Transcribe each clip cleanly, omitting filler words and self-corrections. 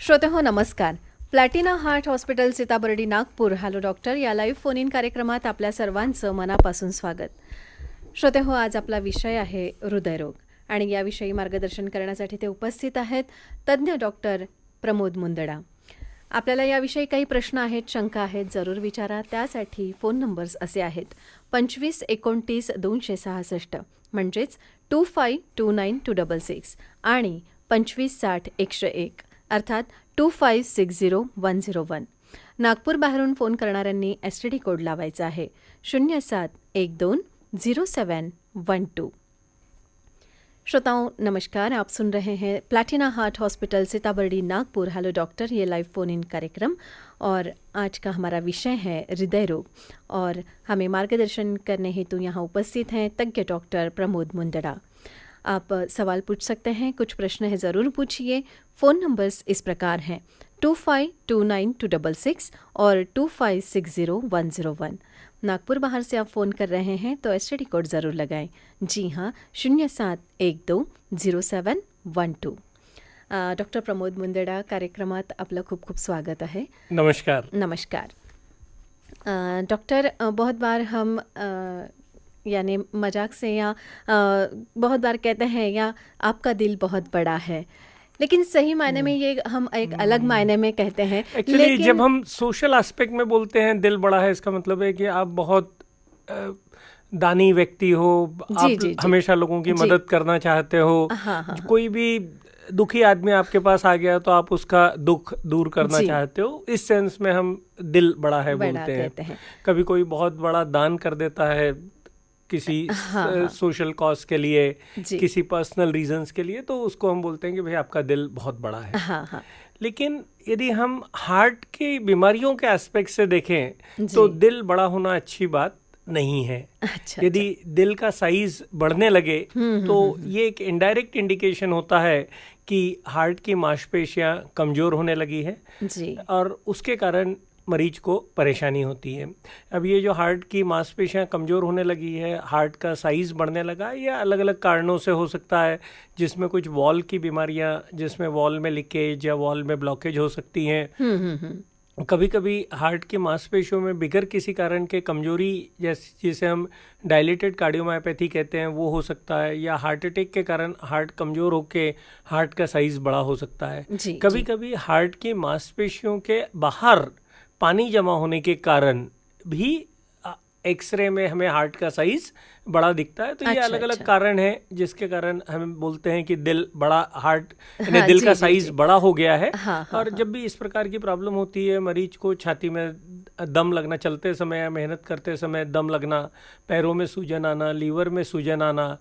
श्रोते हो नमस्कार. Platina heart hospital Sitabardi Nagpur hello doctor या लाईव्ह फोन इन कार्यक्रमात आपल्या सर्वांचं मनापासून स्वागत. श्रोते हो, आज आपला विषय आहे हृदयरोग आणि याविषयी मार्गदर्शन करण्यासाठी ते उपस्थित आहेत तज्ज्ञ डॉक्टर प्रमोद मुंदडा. आपल्याला याविषयी काही प्रश्न आहेत, शंका आहेत, जरूर विचारा. त्यासाठी फोन नंबर्स असे आहेत 2529-266 म्हणजेच 2529-266 आणि 2560-101 अर्थात 2560-101. नागपूर बाहेरून फोन करणाऱ्यांनी STD कोड लावायचा आहे 07120712. श्रोताओं नमस्कार, आप सुन रहे हैं Platina heart hospital Sitabardi Nagpur hello doctor ये लाइव फोन इन कार्यक्रम और आज का हमारा विषय है हृदय रोग और हमें मार्गदर्शन करने हेतु यहाँ उपस्थित हैं तज्ञ डॉक्टर प्रमोद मुंदडा. आप सवाल पूछ सकते हैं, कुछ प्रश्न है ज़रूर पूछिए. फ़ोन नंबर्स इस प्रकार हैं 2529-266 और 2560-101. नागपुर बाहर से आप फ़ोन कर रहे हैं तो STD कोड ज़रूर लगाएं. जी हाँ, 07120712. डॉक्टर प्रमोद मुंदडा, कार्यक्रमात आपलं खूप खूप स्वागत है. नमस्कार. नमस्कार डॉक्टर. बहुत बार हम यानी मजाक से या बहुत बार कहते हैं या आपका दिल बहुत बड़ा है, लेकिन सही मायने में ये हम एक अलग मायने में कहते हैं. एक्चुअली जब हम सोशल एस्पेक्ट में बोलते हैं दिल बड़ा है, इसका मतलब है कि आप बहुत दानी व्यक्ति हो, आप हमेशा लोगों की मदद करना चाहते हो. कोई भी दुखी आदमी आपके पास आ गया तो आप उसका दुख दूर करना चाहते हो. इस सेंस में हम दिल बड़ा है बोलते हैं. कभी कोई बहुत बड़ा दान कर देता है किसी सोशल कॉज के लिए, किसी पर्सनल रीजंस के लिए, तो उसको हम बोलते हैं कि भाई आपका दिल बहुत बड़ा है. लेकिन यदि हम हार्ट की बीमारियों के एस्पेक्ट से देखें तो दिल बड़ा होना अच्छी बात नहीं है. यदि दिल का साइज बढ़ने लगे तो ये एक इनडायरेक्ट इंडिकेशन होता है कि हार्ट की मांसपेशियां कमजोर होने लगी है और उसके कारण मरीज को परेशानी होती है. अब ये जो हार्ट की मांसपेशियां कमज़ोर होने लगी है, हार्ट का साइज़ बढ़ने लगा, या अलग अलग कारणों से हो सकता है, जिसमें कुछ वॉल की बीमारियां, जिसमें वॉल में लीकेज या वॉल में ब्लॉकेज हो सकती हैं. कभी कभी हार्ट की मांसपेशियों में बिगर किसी कारण के कमजोरी, जैसे जिसे हम डायलेटेड कार्डियोमायोपैथी कहते हैं, वो हो सकता है, या हार्ट अटैक के कारण हार्ट कमज़ोर होकर हार्ट का साइज़ बड़ा हो सकता है. कभी कभी हार्ट की मांसपेशियों के बाहर पानी जमा होने के कारण भी एक्सरे में हमें हार्ट का साइज बड़ा दिखता है. तो ये अलग अलग कारण है जिसके कारण हम बोलते हैं कि दिल बड़ा, हार्ट दिल का साइज बड़ा हो गया है. और जब भी इस प्रकार की प्रॉब्लम होती है, मरीज को छाती में दम लगना, चलते समय या मेहनत करते समय दम लगना, पैरों में सूजन आना, लीवर में सूजन आना,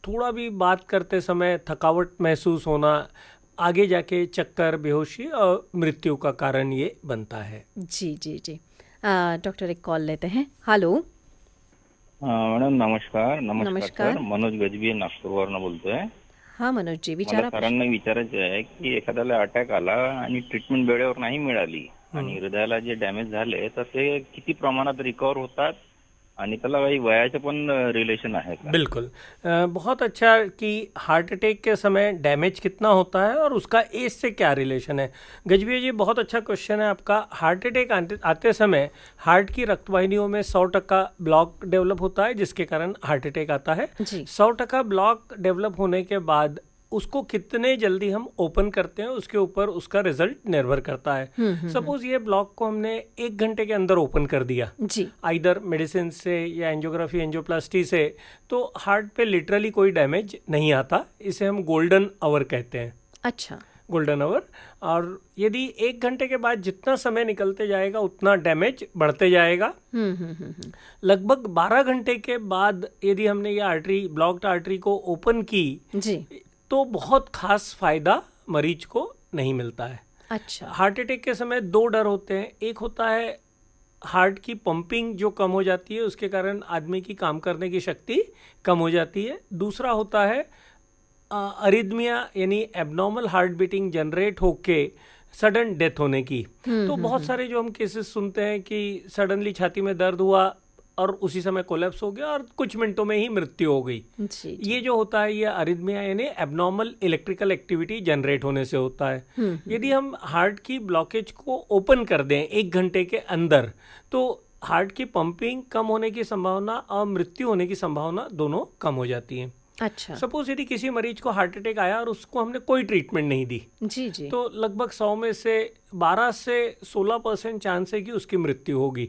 थोड़ा भी बात करते समय थकावट महसूस होना, आगे जाके चक्कर, बेहोशी और मृत्यु का कारण ये बनता है. जी जी जी. डॉक्टर एक कॉल लेते हैं. हॅलो मॅडम, नमस्कार. नमस्कार. मनोज गजबी नागपूरवरून बोलतोय. हा मनोज जी, विचारा. सरांना विचारायचं आहे की एखाद्याला अटॅक आला आणि ट्रीटमेंट वेळेवर नाही मिळाली आणि हृदयाला जे डॅमेज झाले तर ते किती प्रमाणात रिकवर होतात आणि त्याला काही वयाचे पण रिलेशन आहे का? बिल्कुल. बहुत अच्छा कि हार्ट अटैक के समय डैमेज कितना होता है और उसका एज से क्या रिलेशन है. गजबी जी, बहुत अच्छा क्वेश्चन है आपका. हार्ट अटैक आते समय हार्ट की रक्तवाहिनियों में 100% ब्लॉक डेवलप होता है, जिसके कारण हार्ट अटैक आता है. 100% ब्लॉक डेवलप होने के बाद उसको कितने जल्दी हम ओपन करते हैं उसके ऊपर उसका रिजल्ट निर्भर करता है. सपोज ये ब्लॉक को हमने 1 घंटे के अंदर ओपन कर दिया, आइदर मेडिसिन से या एंजियोग्राफी, एंजियोप्लास्टी से, तो हार्ट पे लिटरली कोई डैमेज नहीं आता. इसे हम गोल्डन आवर कहते हैं. अच्छा, गोल्डन आवर. और यदि 1 घंटे के बाद जितना समय निकलते जाएगा उतना डैमेज बढ़ते जाएगा. लगभग 12 घंटे के बाद यदि हमने ये आर्टरी, ब्लॉक्ड आर्टरी को ओपन की तो बहुत खास फायदा मरीज को नहीं मिलता है. अच्छा. हार्ट अटैक के समय 2 डर होते हैं. एक होता है हार्ट की पंपिंग जो कम हो जाती है, उसके कारण आदमी की काम करने की शक्ति कम हो जाती है. दूसरा होता है अरिदमिया, यानी एबनॉर्मल हार्ट बीटिंग जनरेट होके सडन डेथ होने की. तो बहुत सारे जो हम केसेस सुनते हैं कि सडनली छाती में दर्द हुआ, और उसी समय कोलैप्स हो गया और कुछ मिनटों में ही मृत्यु हो गई। जी। ये जो होता है ये अरिथमिया यानी एबनॉर्मल इलेक्ट्रिकल एक्टिविटी जनरेट होने से होता है। यदि हम हार्ट की ब्लॉकेज को ओपन कर दें 1 घंटे के अंदर तो हार्ट की पंपिंग कम होने की संभावना और मृत्यु होने की संभावना दोनों कम हो जाती है। अच्छा। सपोज यदि किसी मरीज को हार्ट अटैक आया और उसको हमने कोई ट्रीटमेंट नहीं दी जी जी। तो लगभग 100 में से 12 से 16% चांस है कि उसकी मृत्यु होगी।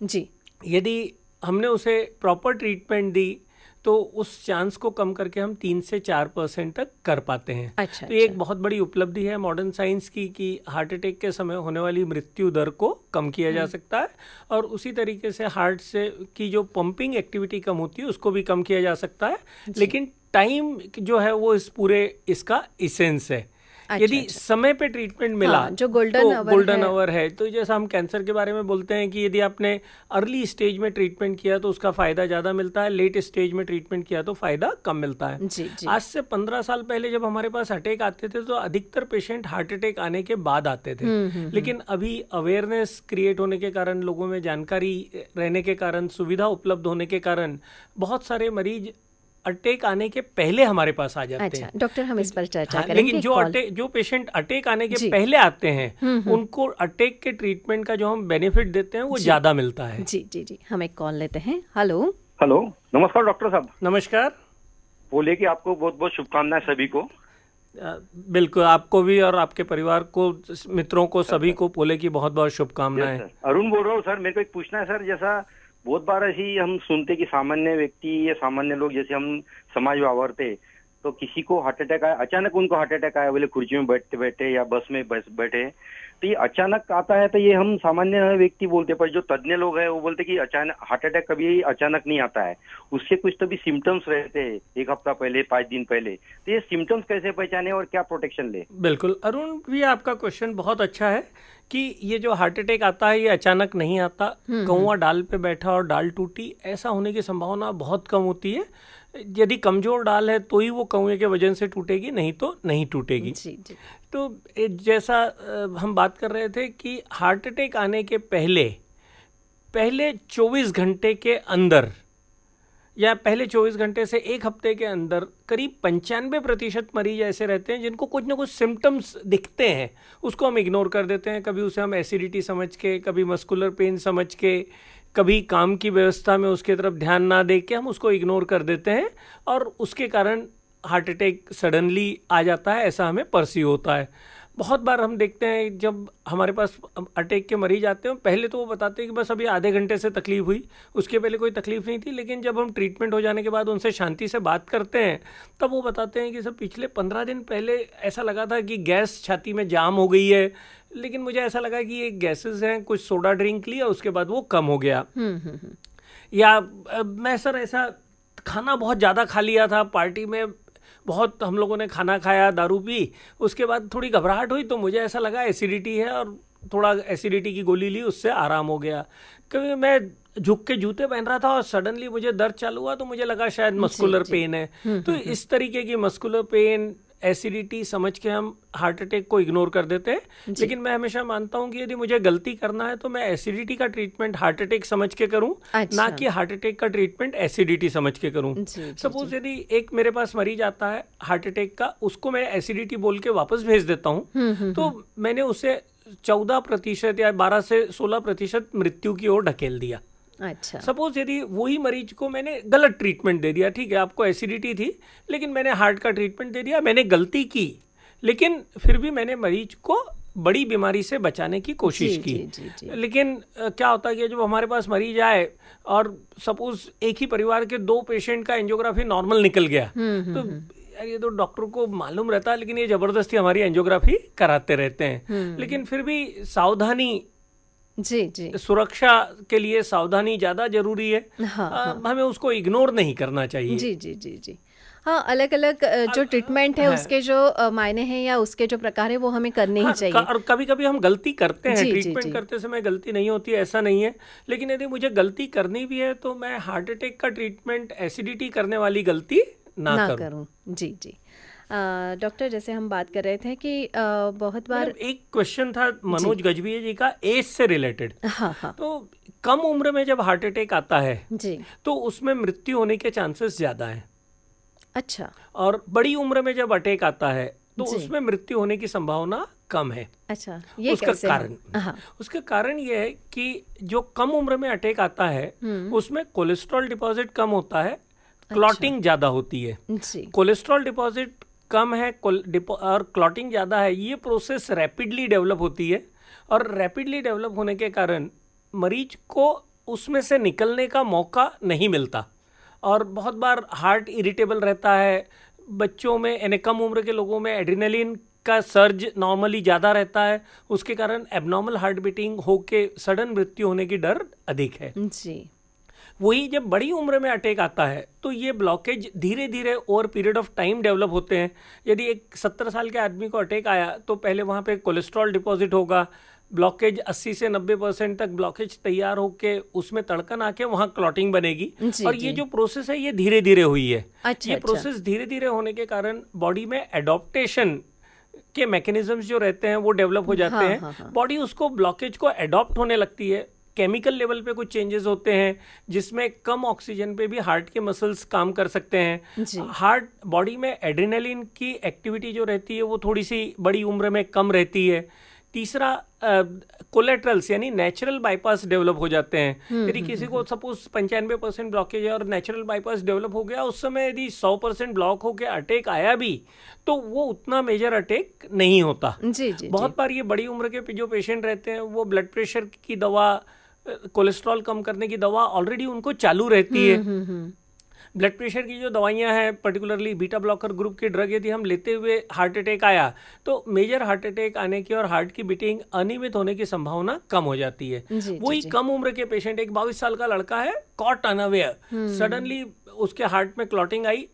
जी। यदि हमने उसे प्रॉपर ट्रीटमेंट दी तो उस चांस को कम करके हम 3 से 4% तक कर पाते हैं। अच्छा, तो ये एक बहुत बड़ी उपलब्धि है मॉडर्न साइंस की कि हार्ट अटैक के समय होने वाली मृत्यु दर को कम किया जा सकता है और उसी तरीके से हार्ट से की जो पंपिंग एक्टिविटी कम होती है उसको भी कम किया जा सकता है। लेकिन टाइम जो है वो इस पूरे इसका इसेंस है। यदि समय पे ट्रीटमेंट मिला जो गोल्डन आवर है। तो जैसा हम कैंसर के बारे में बोलते हैं कि यदि आपने अर्ली स्टेज में ट्रीटमेंट किया तो उसका फायदा ज्यादा मिलता है, लेट स्टेज में ट्रीटमेंट किया तो फायदा कम मिलता है। जी। आज से 15 साल पहले जब हमारे पास अटैक आते थे तो अधिकतर पेशेंट हार्ट अटैक आने के बाद आते थे। लेकिन अभी अवेयरनेस क्रिएट होने के कारण, लोगों में जानकारी रहने के कारण, सुविधा उपलब्ध होने के कारण बहुत सारे मरीज अटैक आने के पहले हमारे पास आ जाते हैं। डॉक्टर हम इस पर चर्चा करेंगे। लेकिन जो पेशेंट अटैक आने के पहले आते हैं उनको अटैक के ट्रीटमेंट का जो हम बेनिफिट देते हैं वो ज्यादा मिलता है। जी जी जी। हम एक कॉल लेते हैं। हेलो। नमस्कार डॉक्टर साहब। नमस्कार। बोले कि आपको बहुत बहुत शुभकामनाएं सभी को। बिल्कुल, आपको भी और आपके परिवार को, मित्रों को, सभी को पोले की बहुत बहुत शुभकामनाएं। अरुण बोल रहा हूँ सर। मेरे को एक पूछना है सर, जैसा बहुत बार ऐसी हम सुनते कि सामान्य व्यक्ति या सामान्य लोग जैसे हम समाज में वावरते तो किसी को हार्ट अटैक आया, अचानक उनको हार्ट अटैक आया, बोले खुर्ची में बैठते बैठे या बस में बैठे, तो ये अचानक आता है तो ये हम सामान्य व्यक्ति बोलते, पर जो तज्ञ लोग हैं वो बोलते कि अचानक हार्ट अटैक कभी अचानक नहीं आता है, उसके कुछ तो भी सिम्टम्स रहते हैं 1 हफ्ता पहले, 5 दिन पहले। तो ये सिम्टम्स कैसे पहचाने और क्या प्रोटेक्शन ले? बिल्कुल अरुण भी, आपका क्वेश्चन बहुत अच्छा है कि ये जो हार्ट अटैक आता है ये अचानक नहीं आता। कौवा डाल पे बैठा और डाल टूटी, ऐसा होने की संभावना बहुत कम होती है। यदि कमजोर डाल है तो ही वो कौवे के वजन से टूटेगी, नहीं तो नहीं टूटेगी। जी जी। तो जैसा हम बात कर रहे थे कि हार्ट अटैक आने के पहले 24 घंटे के अंदर या पहले 24 घंटे से 1 हफ्ते के अंदर करीब 95% मरीज ऐसे रहते हैं जिनको कुछ ना कुछ सिम्टम्स दिखते हैं, उसको हम इग्नोर कर देते हैं। कभी उसे हम एसिडिटी समझ के, कभी मस्कुलर पेन समझ के, कभी काम की व्यवस्था में उसके तरफ ध्यान ना दे के हम उसको इग्नोर कर देते हैं और उसके कारण हार्ट अटैक सडनली आ जाता है, ऐसा हमें परसीव होता है। बहुत बार हम देखते हैं जब हमारे पास अटैक के मरीज आते हैं, पहले तो वो बताते हैं कि बस अभी आधे घंटे से तकलीफ हुई, उसके पहले कोई तकलीफ नहीं थी। लेकिन जब हम ट्रीटमेंट हो जाने के बाद उनसे शांति से बात करते हैं तब वो बताते हैं कि सर पिछले 15 दिन पहले ऐसा लगा था कि गैस छाती में जाम हो गई है, लेकिन मुझे ऐसा लगा कि ये गैसेस हैं, कुछ सोडा ड्रिंक लिया उसके बाद वो कम हो गया। या मैं सर ऐसा खाना बहुत ज़्यादा खा लिया था, पार्टी में बहुत हम लोगों ने खाना खाया, दारू पी, उसके बाद थोड़ी घबराहट हुई तो मुझे ऐसा लगा एसिडिटी है और थोड़ा एसिडिटी की गोली ली, उससे आराम हो गया। कभी मैं झुक के जूते पहन रहा था और सडनली मुझे दर्द चालू हुआ तो मुझे लगा शायद मस्कुलर पेन है। तो इस तरीके की मस्कुलर पेन, एसिडिटी समझ के हम हार्ट अटैक को इग्नोर कर देते हैं। लेकिन मैं हमेशा मानता हूं कि यदि मुझे गलती करना है तो मैं एसिडिटी का ट्रीटमेंट हार्ट अटैक समझ के करूं, ना कि हार्ट अटैक का ट्रीटमेंट एसिडिटी समझ के करूं। सपोज यदि एक मेरे पास मरीज आता है हार्ट अटैक का, उसको मैं एसिडिटी बोल के वापस भेज देता हूं तो मैंने उसे 14% या 12 से 16% मृत्यु की ओर ढकेल दिया। अच्छा। सपोज यदि वही मरीज को मैंने गलत ट्रीटमेंट दे दिया, ठीक है आपको एसिडिटी थी लेकिन मैंने हार्ट का ट्रीटमेंट दे दिया, मैंने गलती की, लेकिन फिर भी मैंने मरीज को बड़ी बीमारी से बचाने की कोशिश की। लेकिन क्या होता है कि जब हमारे पास मरीज आए और सपोज एक ही परिवार के 2 पेशेंट का एंजियोग्राफी नॉर्मल निकल गया तो ये तो डॉक्टर को मालूम रहता है, लेकिन ये जबरदस्ती हमारी एंजियोग्राफी कराते रहते हैं। लेकिन फिर भी सावधानी, जी, सुरक्षा के लिए सावधानी ज्यादा जरूरी है। हमें उसको इग्नोर नहीं करना चाहिए। जी जी जी जी। हाँ, अलग अलग जो ट्रीटमेंट है उसके जो मायने हैं या उसके जो प्रकार है वो हमें करने ही चाहिए। और कभी कभी हम गलती करते हैं, ट्रीटमेंट करते समय गलती नहीं होती ऐसा नहीं है, लेकिन यदि मुझे गलती करनी भी है तो मैं हार्ट अटैक का ट्रीटमेंट एसिडिटी करने वाली गलती ना करूं। जी जी। डॉक्टर, जैसे हम बात कर रहे थे कि बहुत बार एक क्वेश्चन था मनोज गजभिया जी का एज से रिलेटेड। हाँ। तो कम उम्र में जब हार्ट अटैक आता है जी, तो उसमें मृत्यु होने के चांसेस ज्यादा हैं। अच्छा और बड़ी उम्र में जब अटैक आता है तो जी। उसमें मृत्यु होने की संभावना कम है। अच्छा, ये उसका कैसे है? कारण हाँ, उसका कारण ये है कि जो कम उम्र में अटैक आता है उसमें कोलेस्ट्रॉल डिपॉजिट कम होता है, क्लॉटिंग ज्यादा होती है। जी, कोलेस्ट्रॉल डिपॉजिट कम है और क्लॉटिंग ज़्यादा है, ये प्रोसेस रैपिडली डेवलप होती है और रैपिडली डेवलप होने के कारण मरीज को उसमें से निकलने का मौका नहीं मिलता और बहुत बार हार्ट इरिटेबल रहता है। बच्चों में यानी कम उम्र के लोगों में एड्रेनलिन का सर्ज नॉर्मली ज़्यादा रहता है, उसके कारण एबनॉर्मल हार्ट बीटिंग होके सडन मृत्यु होने की डर अधिक है। जी, वही जब बड़ी उम्र में अटैक आता है तो ये ब्लॉकेज धीरे धीरे over period of time develop होते हैं। यदि एक 70 साल के आदमी को अटैक आया तो पहले वहाँ पे कोलेस्ट्रॉल डिपॉजिट होगा, ब्लॉकेज 80 से 90% तक ब्लॉकेज तैयार होके उसमें तड़कन आके वहाँ क्लॉटिंग बनेगी। जी, और ये जो प्रोसेस है ये धीरे धीरे हुई है। अच्छा, ये अच्छा। प्रोसेस धीरे धीरे होने के कारण बॉडी में एडॉप्टेशन के मैकेनिज्म्स जो रहते हैं वो डेवलप हो जाते हाँ, हैं। हाँ, हाँ। बॉडी उसको ब्लॉकेज को एडॉप्ट होने लगती है। केमिकल लेवल पे कुछ चेंजेस होते हैं जिसमें कम ऑक्सीजन पे भी हार्ट के मसल्स काम कर सकते हैं। जी। हार्ट बॉडी में एड्रेनलिन की एक्टिविटी जो रहती है वो थोड़ी सी बड़ी उम्र में कम रहती है। तीसरा कोलेट्रल्स यानी नेचुरल बाईपास डेवलप हो जाते हैं। यदि किसी को सपोज 95% ब्लॉकेज है और नेचुरल बाईपास डेवलप हो गया, उस समय यदि 100% ब्लॉक होकर अटैक आया भी तो वो उतना मेजर अटैक नहीं होता। जी, जी, बहुत बार ये बड़ी उम्र के जो पेशेंट रहते हैं वो ब्लड प्रेशर की दवा, कोलेस्ट्रॉल कम करने की दवा ऑलरेडी उनको चालू रहती है। ब्लड प्रेशर की जो दवाइयां हैं, पर्टिकुलरली बीटा ब्लॉकर ग्रुप की ड्रग यदि हम लेते हुए हार्ट अटैक आया तो मेजर हार्ट अटैक आने की और हार्ट की बीटिंग अनियमित होने की संभावना कम हो जाती है। जी, वही जी। कम उम्र के पेशेंट, एक 22 साल का लड़का है, कॉट अनअवेयर, सडनली उसके हार्ट में क्लॉटिंग आई,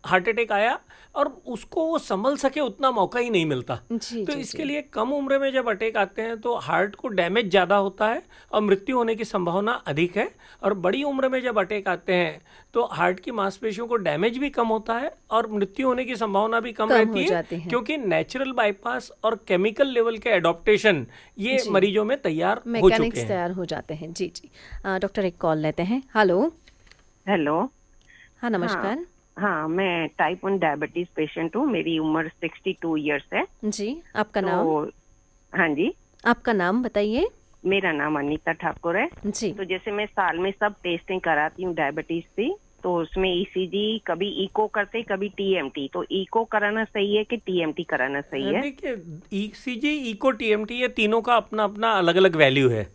हार्ट अटैक आया और उसको वो संभल सके उतना मौका ही नहीं मिलता। जी, तो जी, इसके जी। लिए कम उम्र में जब अटैक आते हैं तो हार्ट को डैमेज ज़्यादा होता है और मृत्यु होने की संभावना अधिक है। और बड़ी उम्र में जब अटैक आते हैं तो हार्ट की मांसपेशियों को डैमेज भी कम होता है और मृत्यु होने की संभावना भी कम कम हो रहती जाती है, है। क्योंकि नेचुरल बाईपास और केमिकल लेवल के एडॉप्टेशन ये जी। मरीजों में तैयार हो चुके मैकेनिक्स हैं। तैयार हो जाते हैं। जी, जी। डॉक्टर एक कॉल लेते हैं। Hello, hello. हाँ, नमस्कार। हाँ, मैं टाइप 1 डायबिटीज पेशेंट हूँ। मेरी उम्र 62 इयर्स है। जी, आपका नाम? तो हाँ जी, आपका नाम बताइए। मेरा नाम अनीता ठाकुर है। जी, तो जैसे मैं साल में सब टेस्टिंग कराती हूँ डायबिटीज की, तो उसमें ईसीजी, कभी इको करते, कभी टीएमटी। तो इको कराना सही है कि टीएमटी कराना सही है? देखिए, ईसीजी, इको, टीएमटी ये तीनों का अपना अपना अलग अलग वैल्यू है।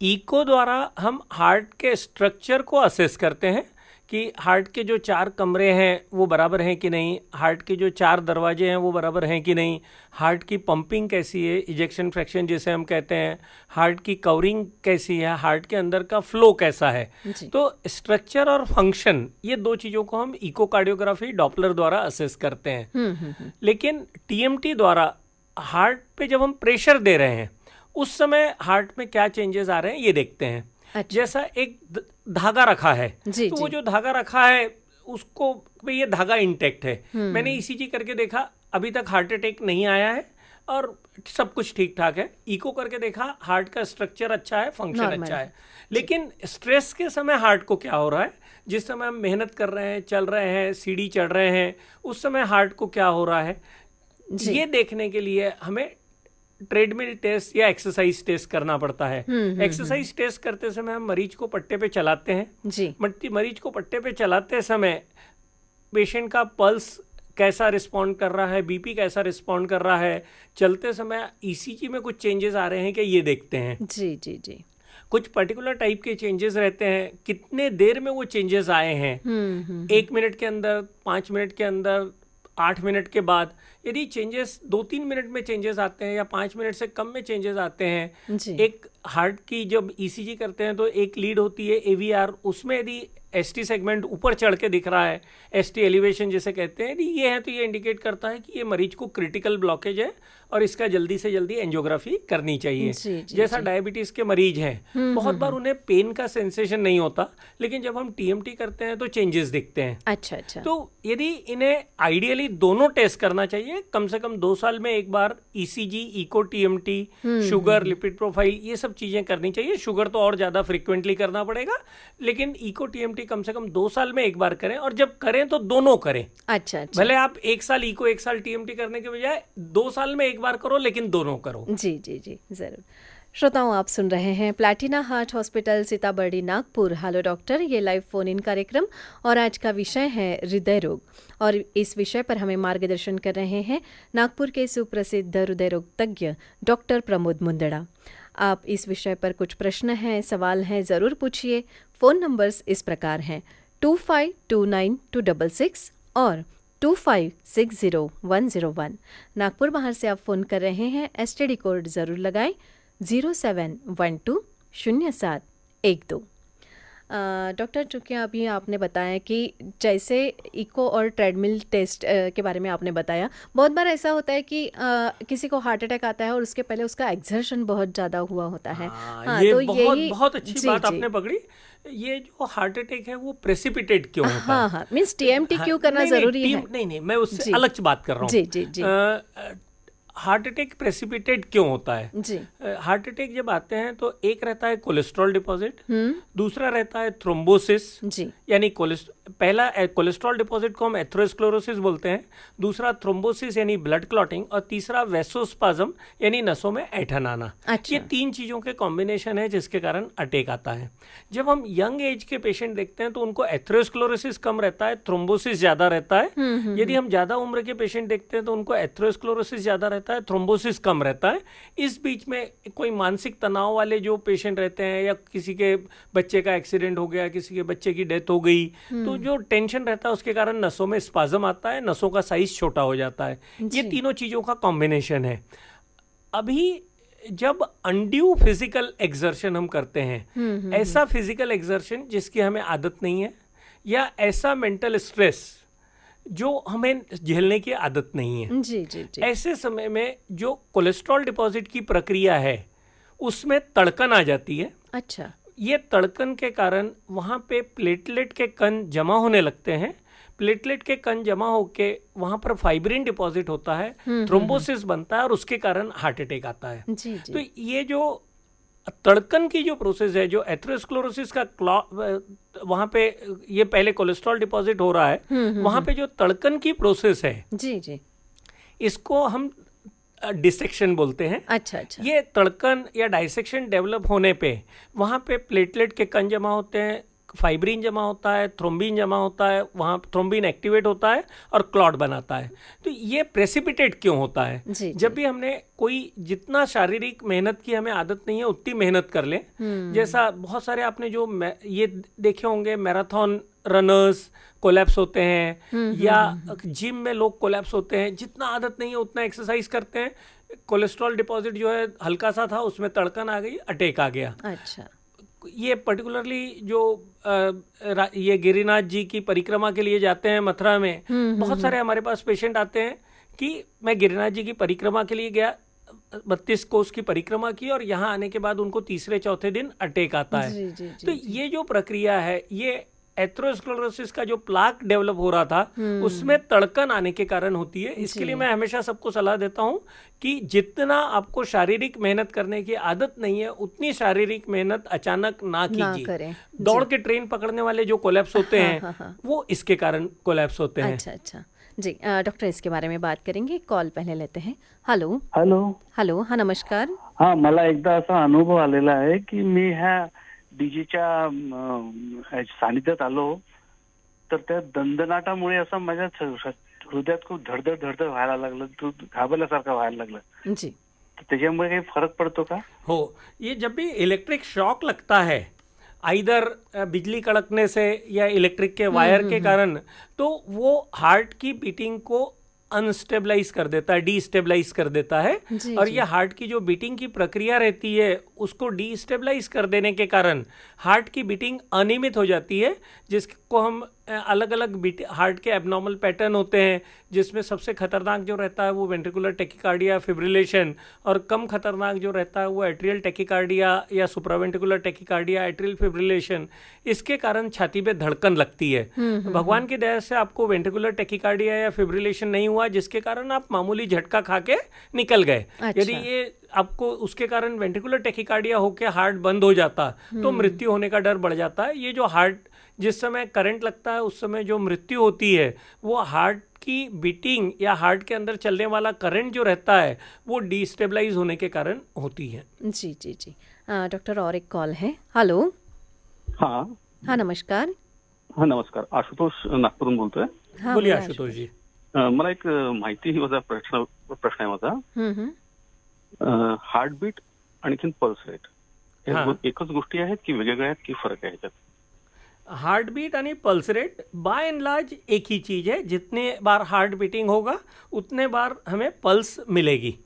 इको द्वारा हम हार्ट के स्ट्रक्चर को असेस करते हैं कि हार्ट के जो 4 कमरे हैं वो बराबर हैं कि नहीं, हार्ट के जो 4 दरवाजे हैं वो बराबर हैं कि नहीं, हार्ट की पंपिंग कैसी है, इजेक्शन फ्रैक्शन जिसे हम कहते हैं, हार्ट की कवरिंग कैसी है, हार्ट के अंदर का फ्लो कैसा है। जी। तो स्ट्रक्चर और फंक्शन, ये 2 चीज़ों को हम इकोकार्डियोग्राफी डॉपलर द्वारा असेस करते हैं। लेकिन टीएमटी द्वारा हार्ट पे जब हम प्रेशर दे रहे हैं उस समय हार्ट में क्या चेंजेस आ रहे हैं ये देखते हैं। अच्छा। जैसा एक धागा रखा है, जी, तो जी। वो जो धागा रखा है उसको भाई ये धागा इंटैक्ट है, मैंने ईसीजी करके देखा, अभी तक हार्ट अटैक नहीं आया है और सब कुछ ठीक ठाक है। इको करके देखा, हार्ट का स्ट्रक्चर अच्छा है, फंक्शन Normal अच्छा है। है। लेकिन स्ट्रेस के समय हार्ट को क्या हो रहा है, जिस समय हम मेहनत कर रहे हैं, चल रहे हैं, सीढ़ी चढ़ रहे हैं, उस समय हार्ट को क्या हो रहा है, जी। ये देखने के लिए हमें ट्रेडमिल टेस्ट या एक्सरसाइज टेस्ट करना पड़ता है। एक्सरसाइज टेस्ट करते समय हम मरीज को पट्टे पे चलाते हैं। जी, मरीज को पट्टे पे चलाते समय पेशेंट का पल्स कैसा रिस्पॉन्ड कर रहा है, बीपी कैसा रिस्पॉन्ड कर रहा है, चलते समय ईसीजी में कुछ चेंजेस आ रहे हैं कि ये देखते हैं। जी, जी, जी। कुछ पर्टिकुलर टाइप के चेंजेस रहते हैं, कितने देर में वो चेंजेस आए हैं, 1 मिनट के अंदर, 5 मिनट के अंदर, 8 मिनट के बाद। यदि चेंजेस 2-3 मिनट में चेंजेस आते हैं या 5 मिनट से कम में चेंजेस आते हैं, जी। एक हार्ट की जब ईसीजी करते हैं तो एक लीड होती है एवीआर, उसमें यदि ST सेगमेंट ऊपर चढ़ के दिख रहा है, ST एलिवेशन जिसे कहते हैं, ये है तो ये इंडिकेट करता है कि ये मरीज को क्रिटिकल ब्लॉकेज है और इसका जल्दी से जल्दी एंजियोग्राफी करनी चाहिए। जैसा डायबिटीज के मरीज हैं, बहुत बार उन्हें पेन का सेंसेशन नहीं होता, लेकिन जब हम TMT करते हैं तो चेंजेस दिखते हैं। अच्छा अच्छा। तो यदि इन्हें आइडियली दोनों टेस्ट करना चाहिए, कम से कम 2 साल में एक बार ECG, echo TMT, sugar, lipid profile, ये सब चीजें करनी चाहिए। शुगर तो और ज्यादा फ्रिक्वेंटली करना पड़ेगा, लेकिन इको TMT कम से कम 2 साल में एक बार करें, और जब करें तो दोनों करें। अच्छा अच्छा। भले आप 1 साल इको 1 साल TMT करने के बजाय 2 साल में एक बार करो, लेकिन दोनों करो। जी जी जी जरूर। श्रोताओं, आप सुन रहे हैं Platina heart hospital Sitabardi Nagpur hello doctor, ये लाइव फोन इन कार्यक्रम, और आज का विषय है हृदय रोग, और इस विषय पर हमें मार्गदर्शन कर रहे हैं नागपुर के सुप्रसिद्ध हृदय रोग तज्ञ डॉक्टर प्रमोद मुंदड़ा। आप इस विषय पर कुछ प्रश्न हैं, सवाल हैं, ज़रूर पूछिए। फ़ोन नंबर्स इस प्रकार हैं 25292266 और 2560-101। नागपुर बाहर से आप फ़ोन कर रहे हैं, STD कोड ज़रूर लगाएं 07120712। डॉक्टर, चूँकि अभी आपने बताया कि जैसे इको और ट्रेडमिल टेस्ट के बारे में आपने बताया, बहुत बार ऐसा होता है कि किसी को हार्ट अटैक आता है और उसके पहले उसका एक्सर्शन बहुत ज़्यादा हुआ होता है। ये तो बहुत अच्छी बात आपने पकड़ी। ये जो हार्ट अटैक है वो प्रेसिपिटेट क्यों होता है? हाँ, मीन्स TMT क्यों करना ज़रूरी है? नहीं, मैं उससे अलग बात कर रहा हूँ। जी जी जी। हार्ट अटैक प्रेसिपिटेट क्यों होता है? जी। हार्ट अटैक जब आते हैं तो एक रहता है कोलेस्ट्रॉल डिपॉजिट, दूसरा रहता है थ्रोम्बोसिस, यानी पहला कोलेस्ट्रॉल डिपॉजिट को हम एथेरोस्क्लेरोसिस बोलते हैं, दूसरा थ्रोम्बोसिस यानी ब्लड क्लॉटिंग, और तीसरा वेसोस्पाज्म यानी नसों में ऐंठन आना। अच्छा। ये 3 चीजों के कॉम्बिनेशन है जिसके कारण अटैक आता है। जब हम यंग एज के पेशेंट देखते हैं तो उनको एथेरोस्क्लेरोसिस कम रहता है, थ्रोम्बोसिस ज्यादा रहता है। यदि हम ज्यादा उम्र के पेशेंट देखते हैं तो उनको एथेरोस्क्लेरोसिस ज्यादा रहता है, थ्रोम्बोसिस कम रहता है। इस बीच में कोई मानसिक तनाव वाले जो पेशेंट रहते हैं, या किसी के बच्चे का एक्सीडेंट हो गया, किसी के बच्चे की डेथ हो गई, तो जो टेंशन रहता है उसके कारण नसों में स्पाज्म आता है, नसों का साइज छोटा हो जाता है। ये तीनों चीजों का कॉम्बिनेशन है। अभी जब अनड्यू फिजिकल एक्सर्शन हम करते हैं, ऐसा फिजिकल एक्सर्शन जिसकी हमें आदत नहीं है, या ऐसा मेंटल स्ट्रेस जो हमें झेलने की आदत नहीं है, जी जी जी। ऐसे समय में जो कोलेस्ट्रॉल डिपॉजिट की प्रक्रिया है उसमें तड़कन आ जाती है। अच्छा। ये तड़कन के कारण वहाँ पे प्लेटलेट के कण जमा होने लगते हैं। प्लेटलेट के कण जमा होके वहाँ पर फाइब्रिन डिपॉजिट होता है, थ्रोम्बोसिस बनता है, और उसके कारण हार्ट अटैक आता है। जी जी। तो ये जो तड़कन की जो प्रोसेस है, जो एथेरोस्क्लेरोसिस का वहाँ पे ये पहले कोलेस्ट्रॉल डिपॉजिट हो रहा है, वहाँ पे जो तड़कन की प्रोसेस है, जी जी, इसको हम डिसेक्शन बोलते हैं। अच्छा अच्छा। ये तड़कन या डाइसेक्शन डेवलप होने पे वहाँ पे प्लेटलेट के कण जमा होते हैं, फाइब्रिन जमा होता है, थ्रोम्बिन जमा होता है, वहाँ थ्रोम्बिन एक्टिवेट होता है और क्लॉट बनाता है। तो ये प्रेसिपिटेट क्यों होता है? जी, जब भी हमने कोई जितना शारीरिक मेहनत की हमें आदत नहीं है उतनी मेहनत कर ले, जैसा बहुत सारे आपने जो ये देखे होंगे, मैराथन रनर्स कोलैप्स होते हैं, या जिम में लोग कोलैप्स होते हैं, जितना आदत नहीं है उतना एक्सरसाइज करते हैं, कोलेस्ट्रॉल डिपॉजिट जो है हल्का सा था, उसमें तड़कन आ गई, अटैक आ गया। अच्छा। ये पर्टिकुलरली जो ये गिरिनाथ जी की परिक्रमा के लिए जाते हैं मथुरा में, बहुत सारे हमारे पास पेशेंट आते हैं कि मैं गिरिनाथ जी की परिक्रमा के लिए गया, 32 कोस की परिक्रमा की, और यहाँ आने के बाद उनको तीसरे चौथे दिन अटैक आता है। जी, जी, जी, तो ये जो प्रक्रिया है, ये एथेरोस्क्लेरोसिस का जो प्लाक डेवलप हो रहा था उसमें तड़कन आने के कारण होती है। इसके लिए मैं हमेशा सबको सलाह देता हूं कि जितना आपको शारीरिक मेहनत करने की आदत नहीं है उतनी शारीरिक मेहनत अचानक ना कीजिए। दौड़ के ट्रेन पकड़ने वाले जो कोलैप्स होते हैं वो इसके कारण कोलैप्स होते हैं। अच्छा अच्छा जी। डॉक्टर, इसके बारे में बात करेंगे। कॉल पहले लेते हैं। हॅलो हॅलो हॅलो, हा नमस्कार। हा, मला एकदा असा अनुभव आलेला आहे की मी ह्या डीजीच्या सानिध्यात आलो, तर त्या दंदनाटामुळे असं माझ्या हृदयात खूप धडधड धडधड व्हायला लागलं, घाबरल्यासारखं व्हायला लागलं जी। तर त्याच्यामुळे काही फरक पडतो का? हो, ये जब भी इलेक्ट्रिक शॉक लगता है, आइदर बिजली कड़कने से या इलेक्ट्रिक के वायर के कारण, तो वो हार्ट की बीटिंग को अनस्टेबलाइज कर देता है, डीस्टेबलाइज कर देता है। और ये हार्ट की जो बीटिंग की प्रक्रिया रहती है उसको डीस्टेबलाइज कर देने के कारण हार्ट की बीटिंग अनियमित हो जाती है, जिसको हम अलग अलग हार्ट के एबनॉर्मल पैटर्न होते हैं, जिसमें सबसे खतरनाक जो रहता है वो वेंट्रिकुलर टेकिकार्डिया फिब्रिलेशन, और कम खतरनाक जो रहता है वो एट्रियल टेकिकार्डिया या सुप्रावेंट्रिकुलर टेकिकार्डिया, एट्रियल फिब्रिलेशन। इसके कारण छाती पे धड़कन लगती है। भगवान की दया से आपको वेंट्रिकुलर टेकिकार्डिया या फिब्रिलेशन नहीं हुआ, जिसके कारण आप मामूली झटका खा के निकल गए। यदि ये आपको उसके कारण वेंट्रिकुलर टेकिकार्डिया होके हार्ट बंद हो जाता तो मृत्यु होने का डर बढ़ जाता है। ये जो हार्ट जिस समय करंट लगता है उस समय जो मृत्यु होती है वो हार्ट की बीटिंग या हार्ट के अंदर चलने वाला करंट जो रहता है वो डिस्टेबलाइज होने के कारण होती है। जी जी जी। डॉक्टर और एक कॉल है। हेलो। हाँ नमस्कार। हाँ नमस्कार, आशुतोष नागपूरहून बोलतोय। बोलिए आशुतोष जी। मला एक माहिती माझा प्रश्न आहे माझा। हार्टबीट आणखीन पल्स रेट एकच गोष्टी आहेत की वेगवेगळ्या आहेत की फरक आहे ह्याच्यात? हार्ट बीट यानी pulse rate by and large एक ही चीज़ है। जितने बार हार्ट बीटिंग होगा उतने बार हमें पल्स मिलेगी।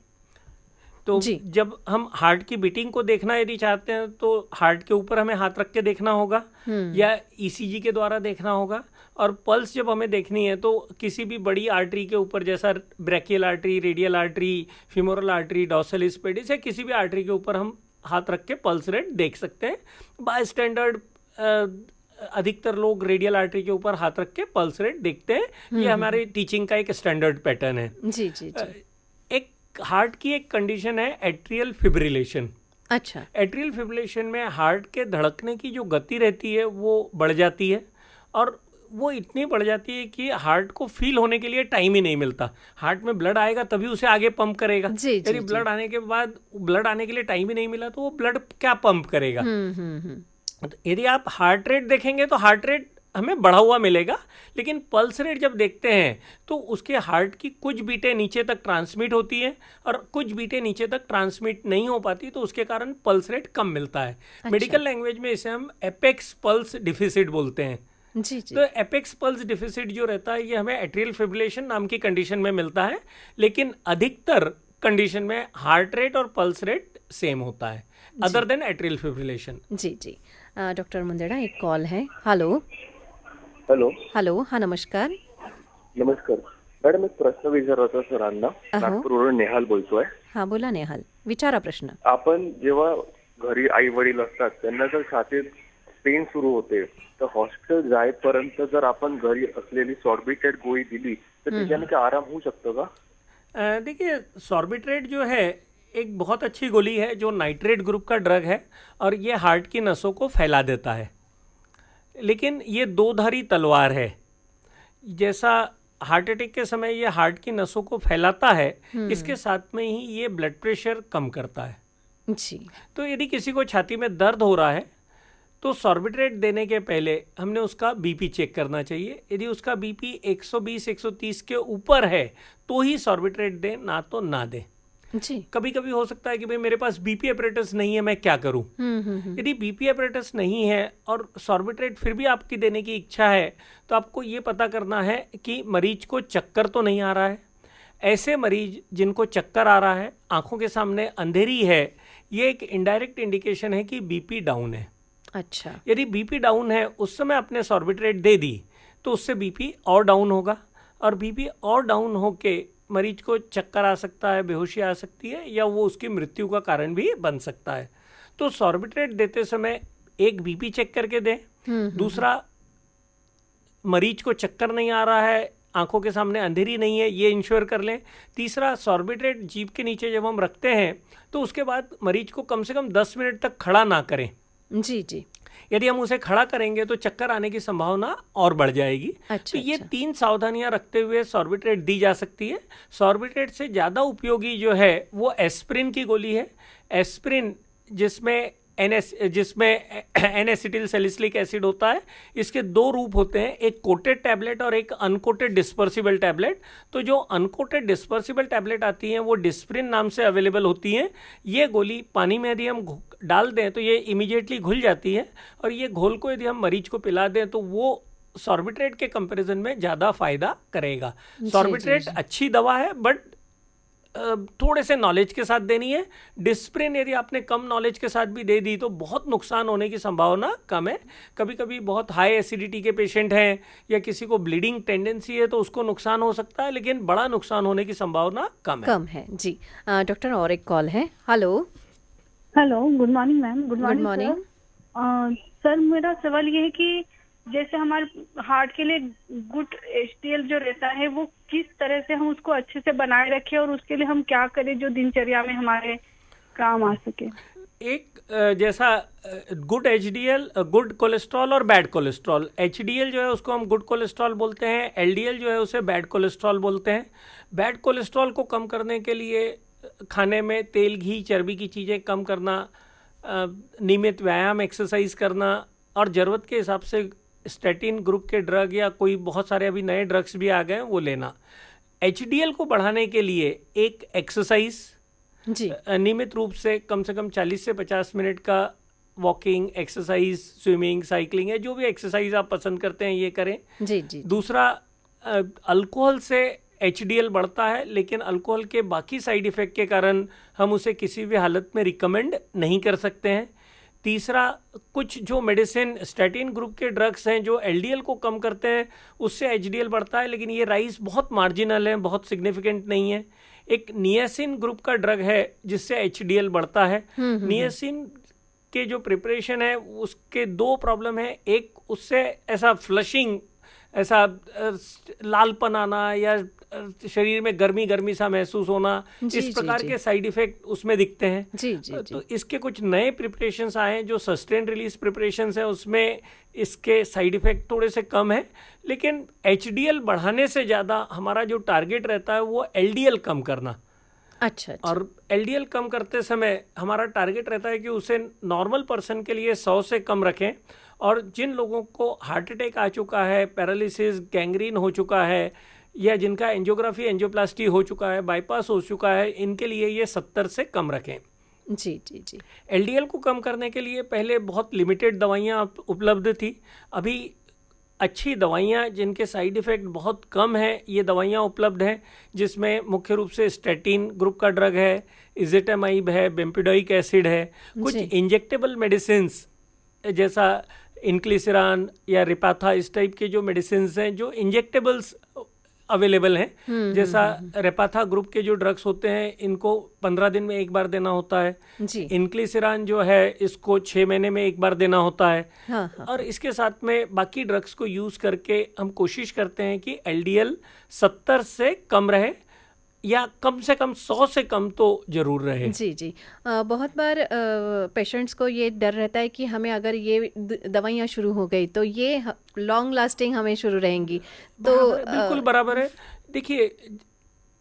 तो जब हम हार्ट की बीटिंग को देखना यदि चाहते हैं तो हार्ट के ऊपर हमें हाथ रख के देखना होगा या ईसीजी के द्वारा देखना होगा। और पल्स जब हमें देखनी है तो किसी भी बड़ी आर्टरी के ऊपर, जैसा brachial artery, radial artery, femoral artery, dorsal pedis, या किसी भी आर्टरी के ऊपर हम हाथ रख के पल्स रेट देख सकते हैं। बाय स्टैंडर्ड अधिकतर लोग रेडियल आर्टरी के ऊपर हाथ रख के पल्स रेट देखते हैं। ये हमारी टीचिंग का एक स्टैंडर्ड पैटर्न है। जी जी जी। एक हार्ट की एक कंडीशन है एट्रियल फिब्रिलेशन। अच्छा। एट्रियल फिब्रिलेशन में हार्ट के धड़कने की जो गति रहती है वो बढ़ जाती है, और वो इतनी बढ़ जाती है कि हार्ट को फील होने के लिए टाइम ही नहीं मिलता। हार्ट में ब्लड आएगा तभी उसे आगे पंप करेगा। यदि ब्लड आने के बाद ब्लड आने के लिए टाइम ही नहीं मिला तो वो ब्लड क्या पंप करेगा। तो यदि आप हार्ट रेट देखेंगे तो हार्ट रेट हमें बढ़ा हुआ मिलेगा, लेकिन पल्स रेट जब देखते हैं तो उसके हार्ट की कुछ बीटें नीचे तक ट्रांसमिट होती हैं और कुछ बीटें नीचे तक ट्रांसमिट नहीं हो पाती, तो उसके कारण पल्स रेट कम मिलता है। अच्छा। मेडिकल लैंग्वेज में इसे हम एपेक्स पल्स डिफिसिट बोलते हैं। जी जी। तो एपेक्स पल्स डिफिसिट जो रहता है ये हमें एट्रियल फिब्रिलेशन नाम की कंडीशन में मिलता है, लेकिन अधिकतर कंडीशन में हार्ट रेट और पल्स रेट सेम होता है अदर देन एट्रियल फिब्रिलेशन। जी जी। डॉक्टर मुंदेडा एक कॉल है। हेलो। हॅलो. हॅलो. हा नमस्कार. नमस्कार मॅडम, एक प्रश्न विचारायचा सरांना. नागपूरवरून नेहाल बोलतोय. हा बोला नेहाल, विचारा प्रश्न. आपण जेव्हा घरी आई वडील असतात त्यांना जर छातीत पेन सुरू होते तर हॉस्पिटल जाईपर्यंत जर आपण घरी असलेली सॉर्बिट्रेट गोळी दिली तर त्याच्याने काय आराम होऊ शकतो का? देखिए, सॉर्बिट्रेट जो है एक बहुत अच्छी गोली है जो नाइट्रेट ग्रुप का ड्रग है और ये हार्ट की नसों को फैला देता है, लेकिन ये दो धारी तलवार है। जैसा हार्ट अटैक के समय ये हार्ट की नसों को फैलाता है, इसके साथ में ही ये ब्लड प्रेशर कम करता है। जी। तो यदि किसी को छाती में दर्द हो रहा है तो सॉर्बिट्रेट देने के पहले हमने उसका बीपी चेक करना चाहिए। यदि उसका बीपी 120-130 के ऊपर है तो ही सॉर्बिट्रेट दें, ना तो ना दें। जी। कभी कभी हो सकता है कि भाई मेरे पास बीपी अपरेटस नहीं है, मैं क्या करूं। यदि बीपी अपरेटस नहीं है और सॉर्बिट्रेट फिर भी आपकी देने की इच्छा है तो आपको ये पता करना है कि मरीज को चक्कर तो नहीं आ रहा है। ऐसे मरीज जिनको चक्कर आ रहा है, आंखों के सामने अंधेरी है, ये एक इनडायरेक्ट इंडिकेशन है कि बीपी डाउन है। अच्छा। यदि बीपी डाउन है, उस समय आपने सॉर्बिट्रेट दे दी तो उससे बीपी और डाउन होगा, और बीपी और डाउन होके मरीज को चक्कर आ सकता है, बेहोशी आ सकती है, या वो उसकी मृत्यु का कारण भी बन सकता है। तो सॉर्बिट्रेट देते समय एक बीपी चेक करके दें, दूसरा मरीज को चक्कर नहीं आ रहा है, आंखों के सामने अंधेरी नहीं है, ये इंश्योर कर लें। तीसरा, सॉर्बिट्रेट जीभ के नीचे जब हम रखते हैं तो उसके बाद मरीज को कम से कम 10 मिनट तक खड़ा ना करें। जी जी। यदि हम उसे खड़ा करेंगे तो चक्कर आने की संभावना और बढ़ जाएगी। अच्छा, तो ये 3 सावधानियां रखते हुए सॉर्बिट्रेट दी जा सकती है। सॉर्बिट्रेट से ज़्यादा उपयोगी जो है वो एस्प्रिन की गोली है। एस्प्रिन जिसमें एन-एसिटिल सैलिसिलिक एसिड होता है, इसके 2 रूप होते हैं, एक कोटेड टैबलेट और एक अनकोटेड डिस्पर्सिबल टैबलेट। तो जो अनकोटेड डिस्पर्सिबल टैबलेट आती हैं वो डिस्प्रिन नाम से अवेलेबल होती हैं। ये गोली पानी में यदि हम डाल दें तो ये इमीडिएटली घुल जाती है, और ये घोल को यदि हम मरीज को पिला दें तो वो सॉर्बिट्रेट के कंपैरिजन में ज़्यादा फायदा करेगा। सॉर्बिट्रेट अच्छी दवा है, बट थोड़े से नॉलेज के साथ देनी है। डिस्प्रिन यदि आपने कम नॉलेज के साथ भी दे दी तो बहुत नुकसान होने की संभावना कम है। कभी कभी बहुत हाई एसिडिटी के पेशेंट हैं या किसी को ब्लीडिंग टेंडेंसी है तो उसको नुकसान हो सकता है, लेकिन बड़ा नुकसान होने की संभावना कम है। जी डॉक्टर, और एक कॉल है। Hello good morning ma'am. Good morning sir, मेरा सवाल ये है कि जैसे हमारे हार्ट के लिए गुड HDL जो रहता है वो किस तरह से हम उसको अच्छे से बनाए रखें और उसके लिए हम क्या करें जो दिनचर्या में हमारे काम आ सके। एक जैसा गुड HDL, गुड कोलेस्ट्रॉल और बैड कोलेस्ट्रॉल। HDL जो है उसको हम गुड कोलेस्ट्रॉल बोलते हैं, LDL जो है उसे बैड कोलेस्ट्रॉल बोलते हैं। बैड कोलेस्ट्रॉल को कम करने के लिए खाने में तेल, घी, चर्बी की चीज़ें कम करना, नियमित व्यायाम, एक्सरसाइज करना और ज़रूरत के हिसाब से स्टैटिन ग्रुप के ड्रग या कोई बहुत सारे अभी नए ड्रग्स भी आ गए वो लेना। HDL को बढ़ाने के लिए एक एक्सरसाइज जी, नियमित रूप से कम 40 से 50 मिनट का वॉकिंग, एक्सरसाइज, स्विमिंग, साइकिलिंग है, जो भी एक्सरसाइज आप पसंद करते हैं ये करें। जी। दूसरा, अल्कोहल से HDL बढ़ता है, लेकिन अल्कोहल के बाकी साइड इफ़ेक्ट के कारण हम उसे किसी भी हालत में रिकमेंड नहीं कर सकते हैं। तीसरा, कुछ जो मेडिसिन स्टैटिन ग्रुप के ड्रग्स हैं जो LDL को कम करते हैं उससे HDL बढ़ता है, लेकिन ये राइज बहुत मार्जिनल है, बहुत सिग्निफिकेंट नहीं है। एक नियासिन ग्रुप का ड्रग है जिससे HDL बढ़ता है। नियासिन के जो प्रिपरेशन है उसके दो प्रॉब्लम है। एक, उससे ऐसा फ्लशिंग, ऐसा लालपन आना या शरीर में गर्मी सा महसूस होना, इस प्रकार के साइड इफेक्ट उसमें दिखते हैं। जी। तो इसके कुछ नए प्रिपरेशंस आए हैं जो सस्टेन रिलीज प्रिपरेशंस हैं, उसमें इसके साइड इफेक्ट थोड़े से कम है। लेकिन HDL बढ़ाने से ज़्यादा हमारा जो टारगेट रहता है वो LDL कम करना। अच्छा। और LDL कम करते समय हमारा टारगेट रहता है कि उसे नॉर्मल पर्सन के लिए 100 से कम रखें। और जिन लोगों को हार्ट अटैक आ चुका है, पैरालिसिस, गैंग्रीन हो चुका है या जिनका एंजियोग्राफी, एंजियोप्लास्टी हो चुका है, बाईपास हो चुका है, इनके लिए ये 70 से कम रखें। जी। LDL को कम करने के लिए पहले बहुत लिमिटेड दवाइयाँ उपलब्ध थी। अभी अच्छी दवाइयाँ जिनके साइड इफ़ेक्ट बहुत कम है, ये दवाइयाँ उपलब्ध हैं, जिसमें मुख्य रूप से स्टैटिन ग्रुप का ड्रग है, इज़ेटामाइब है, बेम्पिडोइक एसिड है। कुछ इंजेक्टेबल मेडिसिन्स जैसा इनक्लिसिरान या रिपाथा, इस टाइप के जो मेडिसिन्स हैं जो इंजेक्टेबल्स अवेलेबल हैं, जैसा रेपाथा ग्रुप के जो ड्रग्स होते हैं इनको 15 दिन में एक बार देना होता है जी। इनक्लिसिरान जो है इसको 6 महीने में एक बार देना होता है। हाँ। और इसके साथ में बाकी ड्रग्स को यूज़ करके हम कोशिश करते हैं कि LDL 70 से कम रहे या कम से कम 100 से कम तो जरूर रहे। जी। बहुत बार पेशेंट्स को ये डर रहता है कि हमें अगर ये दवाइयाँ शुरू हो गई तो ये लॉन्ग लास्टिंग हमें शुरू रहेंगी। तो बिल्कुल बराबर है। देखिए,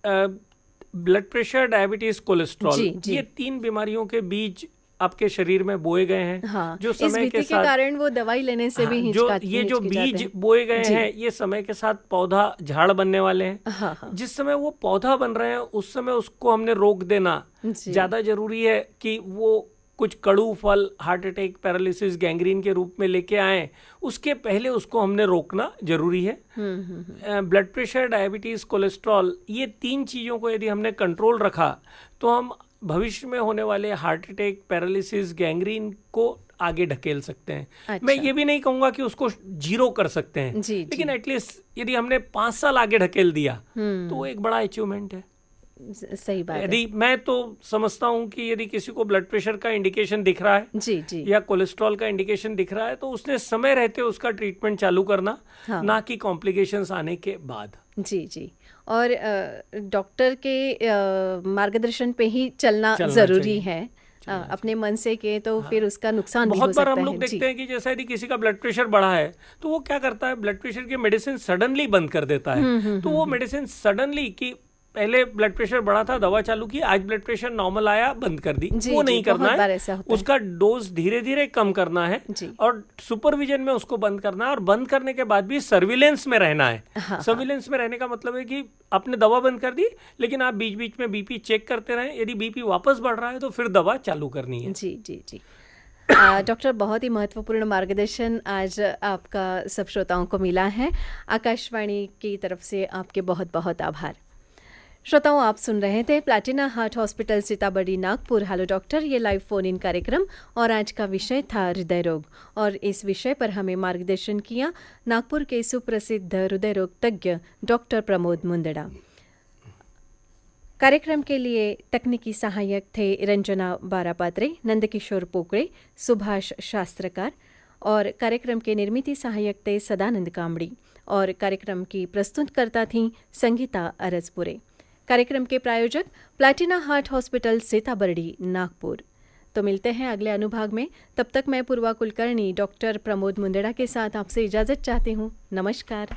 ब्लड प्रेशर, डायबिटीज, कोलेस्ट्रॉल, ये 3 बीमारियों के बीज आपके शरीर में बोए गए हैं। हाँ, जो समय के साथ कारण वो दवाई लेने से भी ये जो बीज बोए गए हैं ये समय के साथ पौधा झाड़ बनने वाले हैं। हाँ। जिस समय वो पौधा बन रहे हैं उस समय उसको हमने रोक देना ज्यादा जरूरी है कि वो कुछ कड़ू फल हार्ट अटैक, पैरालिसिस, गैंग्रीन के रूप में लेके आए, उसके पहले उसको हमने रोकना जरूरी है। ब्लड प्रेशर, डायबिटीज, कोलेस्ट्रॉल, ये 3 चीजों को यदि हमने कंट्रोल रखा तो हम भविष्य में होने वाले हार्ट अटैक, पैरालिसिस, गैंग्रीन को आगे ढकेल सकते हैं। अच्छा। मैं ये भी नहीं कहूंगा कि उसको 0 कर सकते हैं, लेकिन एटलीस्ट यदि हमने 5 साल आगे ढकेल दिया तो वो एक बड़ा अचीवमेंट है। सही बात है। यदि मैं तो समझता हूं कि यदि किसी को ब्लड प्रेशर का इंडिकेशन दिख रहा है जी। या कोलेस्ट्रॉल का इंडिकेशन दिख रहा है तो उसने समय रहते उसका ट्रीटमेंट चालू करना, ना कि कॉम्प्लिकेशंस आने के बाद। जी। और डॉक्टर के मार्गदर्शन पे ही चलना जरूरी है। अपने मन से के तो फिर उसका नुकसान भी हो सकता है। बहुत बार हम लोग देखते हैं कि जैसा यदि किसी का ब्लड प्रेशर बढ़ा है तो वो क्या करता है, ब्लड प्रेशर की मेडिसिन सडनली बंद कर देता है। तो वो मेडिसिन सडनली की पहले ब्लड प्रेशर बढ़ा था, दवा चालू की, आज ब्लड प्रेशर नॉर्मल आया, बंद कर दी। वो नहीं करना है, उसका डोज धीरे धीरे कम करना है और सुपरविजन में उसको बंद करना है। और बंद करने के बाद भी सर्विलेंस में रहना है। सर्विलेंस में रहने का मतलब है कि आपने दवा बंद कर दी लेकिन आप बीच बीच में बीपी चेक करते रहें, यदि बीपी वापस बढ़ रहा है तो फिर दवा चालू करनी है। जी। डॉक्टर, बहुत ही महत्वपूर्ण मार्गदर्शन आज आपका सब श्रोताओं को मिला है। आकाशवाणी की तरफ से आपके बहुत बहुत आभार। श्रोताओं, आप सुन रहे थे Platina heart hospital Sitabardi Nagpur hello doctor ये लाइव फोन इन कार्यक्रम और आज का विषय था हृदय रोग और इस विषय पर हमें मार्गदर्शन किया नागपुर के सुप्रसिद्ध हृदय रोग तज्ञ डॉक्टर प्रमोद मुंदड़ा। कार्यक्रम के लिए तकनीकी सहायक थे रंजना बारापात्रे, नंदकिशोर पोकड़े, सुभाष शास्त्रकार और कार्यक्रम के निर्मिती सहायक थे सदानंद कामड़ी और कार्यक्रम की प्रस्तुतकर्ता थीं संगीता अरजपुरे। कार्यक्रम के प्रायोजक प्लैटिना हार्ट हॉस्पिटल सीताबर्डी नागपुर। तो मिलते हैं अगले अनुभाग में, तब तक मैं पूर्वा कुलकर्णी डॉक्टर प्रमोद मुंदड़ा के साथ आपसे इजाज़त चाहती हूँ। नमस्कार।